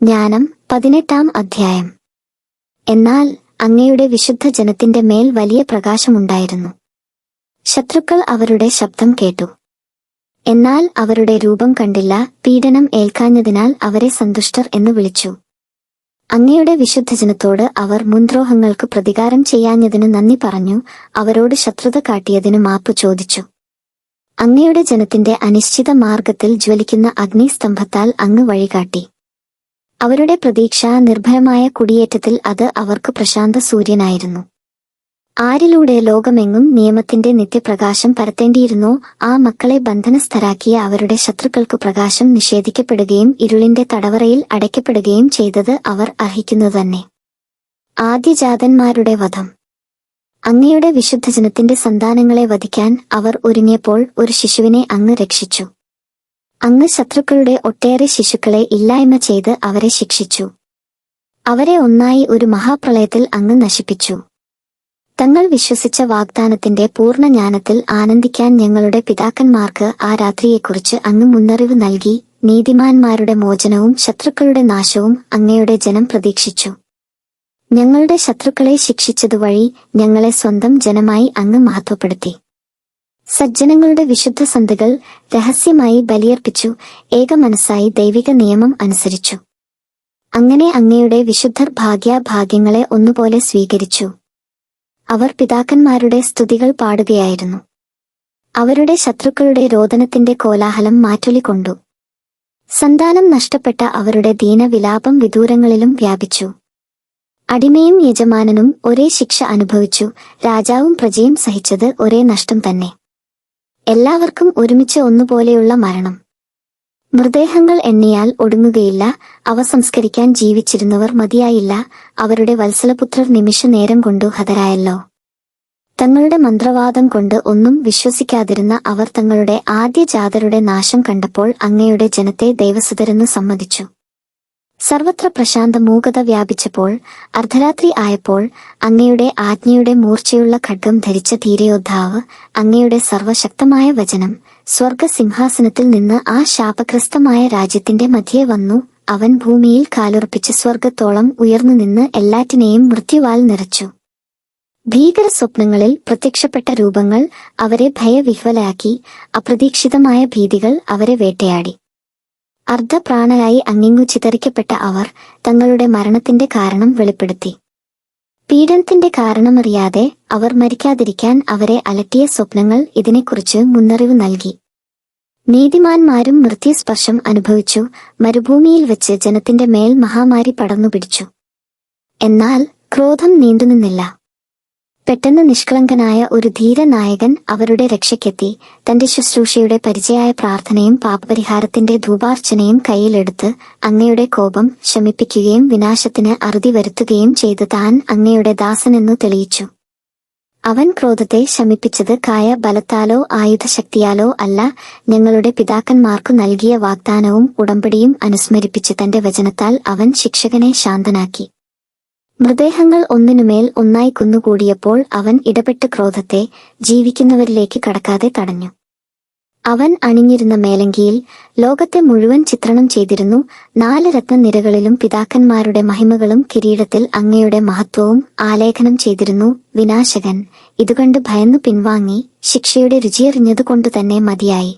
ജ്ഞാനം 18-ാം അധ്യായം. എന്നാൽ അങ്ങയുടെ വിശുദ്ധ ജനത്തിന്റെ മേൽ വലിയ പ്രകാശമുണ്ടായിരുന്നു. ശത്രുക്കൾ അവരുടെ ശബ്ദം കേട്ടു. എന്നാൽ അവരുടെ രൂപം കണ്ടില്ല. പീഡനം ഏൽക്കാഞ്ഞതിനാൽ അവരെ സന്തുഷ്ടർ എന്ന് വിളിച്ചു. അങ്ങയുടെ വിശുദ്ധജനത്തോട് അവർ മുൻദ്രോഹങ്ങൾക്ക് പ്രതികാരം ചെയ്യാഞ്ഞതിന് നന്ദി പറഞ്ഞു. അവരോട് ശത്രുത കാട്ടിയതിനു മാപ്പ് ചോദിച്ചു. അങ്ങയുടെ ജനത്തിന്റെ അനിശ്ചിത മാർഗത്തിൽ ജ്വലിക്കുന്ന അഗ്നിസ്തംഭത്താൽ അങ്ങ് വഴികാട്ടി. അവരുടെ പ്രതീക്ഷ നിർഭയമായ കുടിയേറ്റത്തിൽ അത് അവർക്ക് പ്രശാന്ത സൂര്യനായിരുന്നു. ആരിലൂടെ ലോകമെങ്ങും നിയമത്തിന്റെ നിത്യപ്രകാശം പരത്തേണ്ടിയിരുന്നോ ആ മക്കളെ ബന്ധനസ്ഥരാക്കിയ അവരുടെ ശത്രുക്കൾക്ക് പ്രകാശം നിഷേധിക്കപ്പെടുകയും ഇരുളിന്റെ തടവറയിൽ അടയ്ക്കപ്പെടുകയും ചെയ്തത് അവർ അർഹിക്കുന്നതുതന്നെ. ആദ്യജാതന്മാരുടെ വധം. അങ്ങയുടെ വിശുദ്ധജനത്തിന്റെ സന്താനങ്ങളെ വധിക്കാൻ അവർ ഒരുങ്ങിയപ്പോൾ ഒരു ശിശുവിനെ അങ്ങ് രക്ഷിച്ചു. അങ്ങ് ശത്രുക്കളുടെ ഒട്ടേറെ ശിശുക്കളെ ഇല്ലായ്മ ചെയ്ത് അവരെ ശിക്ഷിച്ചു. അവരെ ഒന്നായി ഒരു മഹാപ്രളയത്തിൽ അങ്ങ് നശിപ്പിച്ചു. തങ്ങൾ വിശ്വസിച്ച വാഗ്ദാനത്തിന്റെ പൂർണ്ണ ജ്ഞാനത്തിൽ ആനന്ദിക്കാൻ ഞങ്ങളുടെ പിതാക്കന്മാർക്ക് ആ രാത്രിയെക്കുറിച്ച് അങ്ങ് മുന്നറിവ് നൽകി. നീതിമാന്മാരുടെ മോചനവും ശത്രുക്കളുടെ നാശവും അങ്ങയുടെ ജനം പ്രതീക്ഷിച്ചു. ഞങ്ങളുടെ ശത്രുക്കളെ ശിക്ഷിച്ചതുവഴി ഞങ്ങളെ സ്വന്തം ജനമായി അങ്ങ് മഹത്വപ്പെടുത്തി. സജ്ജനങ്ങളുടെ വിശുദ്ധ സന്ധികൾ രഹസ്യമായി ബലിയർപ്പിച്ചു. ഏകമനസ്സായി ദൈവിക നിയമം അനുസരിച്ചു. അങ്ങനെ അങ്ങയുടെ വിശുദ്ധർ ഭാഗ്യങ്ങളെ ഒന്നുപോലെ സ്വീകരിച്ചു. അവർ പിതാക്കന്മാരുടെ സ്തുതികൾ പാടുകയായിരുന്നു. അവരുടെ ശത്രുക്കളുടെ രോദനത്തിന്റെ കോലാഹലം മാറ്റൊലിക്കൊണ്ടു. സന്താനം നഷ്ടപ്പെട്ട അവരുടെ ദീനവിലാപം വിദൂരങ്ങളിലും വ്യാപിച്ചു. അടിമയും യജമാനനും ഒരേ ശിക്ഷ അനുഭവിച്ചു. രാജാവും പ്രജയും സഹിച്ചത് ഒരേ നഷ്ടം തന്നെ. എല്ലാവർക്കും ഒരുമിച്ച് ഒന്നുപോലെയുള്ള മരണം. മൃതദേഹങ്ങൾ എണ്ണിയാൽ ഒടുങ്ങുകയില്ല. അവ സംസ്കരിക്കാൻ ജീവിച്ചിരുന്നവർ മതിയായില്ല. അവരുടെ വത്സലപുത്രർ നിമിഷ നേരം കൊണ്ടു ഹതരായല്ലോ. തങ്ങളുടെ മന്ത്രവാദം കൊണ്ട് ഒന്നും വിശ്വസിക്കാതിരുന്ന അവർ തങ്ങളുടെ ആദ്യജാതരുടെ നാശം കണ്ടപ്പോൾ അങ്ങയുടെ ജനത്തെ ദൈവസുതരെന്നു സമ്മതിച്ചു. സർവത്ര പ്രശാന്ത മൂകത വ്യാപിച്ചപ്പോൾ അർദ്ധരാത്രി ആയപ്പോൾ അങ്ങയുടെ ആജ്ഞയുടെ മൂർച്ചയുള്ള ഖഡ്ഗം ധരിച്ച ധീരയോദ്ധാവ്, അങ്ങയുടെ സർവശക്തമായ വചനം സ്വർഗസിംഹാസനത്തിൽ നിന്ന് ആ ശാപഗ്രസ്തമായ രാജ്യത്തിന്റെ മധ്യേ വന്നു. അവൻ ഭൂമിയിൽ കാലുറപ്പിച്ച് സ്വർഗത്തോളം ഉയർന്നു നിന്ന് എല്ലാറ്റിനെയും മൃത്യുവാൽ നിറച്ചു. ഭീകര സ്വപ്നങ്ങളിൽ പ്രത്യക്ഷപ്പെട്ട രൂപങ്ങൾ അവരെ ഭയവിഹ്വലയാക്കി. അപ്രതീക്ഷിതമായ ഭീതികൾ അവരെ വേട്ടയാടി. അർദ്ധപ്രാണരായി അങ്ങിങ്ങു ചിതറിക്കപ്പെട്ട അവർ തങ്ങളുടെ മരണത്തിന്റെ കാരണം വെളിപ്പെടുത്തി. പീഡനത്തിന്റെ കാരണമറിയാതെ അവർ മരിക്കാതിരിക്കാൻ അവരെ അലട്ടിയ സ്വപ്നങ്ങൾ ഇതിനെക്കുറിച്ച് മുന്നറിവ് നൽകി. നീതിമാന്മാരും മൃത്യുസ്പർശം അനുഭവിച്ചു. മരുഭൂമിയിൽ വെച്ച് ജനത്തിന്റെ മേൽ മഹാമാരി പടർന്നുപിടിച്ചു. എന്നാൽ ക്രോധം നീണ്ടുനിന്നില്ല. പെട്ടെന്ന് നിഷ്കളങ്കനായ ഒരു ധീരനായകൻ അവരുടെ രക്ഷയ്ക്കെത്തി. തന്റെ ശുശ്രൂഷയുടെ പരിചയായ പ്രാർത്ഥനയും പാപപരിഹാരത്തിന്റെ ധൂപാർച്ചനയും കയ്യിലെടുത്ത് അങ്ങയുടെ കോപം ശമിപ്പിക്കുകയും വിനാശത്തിന് അറുതി വരുത്തുകയും ചെയ്ത് താൻ അങ്ങയുടെ ദാസനെന്നു തെളിയിച്ചു. അവൻ ക്രോധത്തെ ശമിപ്പിച്ചത് ബലത്താലോ ആയുധശക്തിയാലോ അല്ല, ഞങ്ങളുടെ പിതാക്കന്മാർക്കു നൽകിയ വാഗ്ദാനവും ഉടമ്പടിയും അനുസ്മരിപ്പിച്ച് തന്റെ വചനത്താൽ അവൻ ശിക്ഷകനെ ശാന്തനാക്കി. മൃതദേഹങ്ങൾ ഒന്നിനുമേൽ ഒന്നായി കുന്നുകൂടിയപ്പോൾ അവൻ ഇടപെട്ട് ക്രോധത്തെ ജീവിക്കുന്നവരിലേക്ക് കടക്കാതെ തടഞ്ഞു. അവൻ അണിഞ്ഞിരുന്ന മേലങ്കിയിൽ ലോകത്തെ മുഴുവൻ ചിത്രണം ചെയ്തിരുന്നു. 4 രത്നനിരകളിലും പിതാക്കന്മാരുടെ മഹിമകളും കിരീടത്തിൽ അങ്ങയുടെ മഹത്വവും ആലേഖനം ചെയ്തിരുന്നു. വിനാശകൻ ഇതുകണ്ട് ഭയന്നു പിൻവാങ്ങി. ശിക്ഷയുടെ രുചിയറിഞ്ഞതുകൊണ്ടു തന്നെ മതിയായി.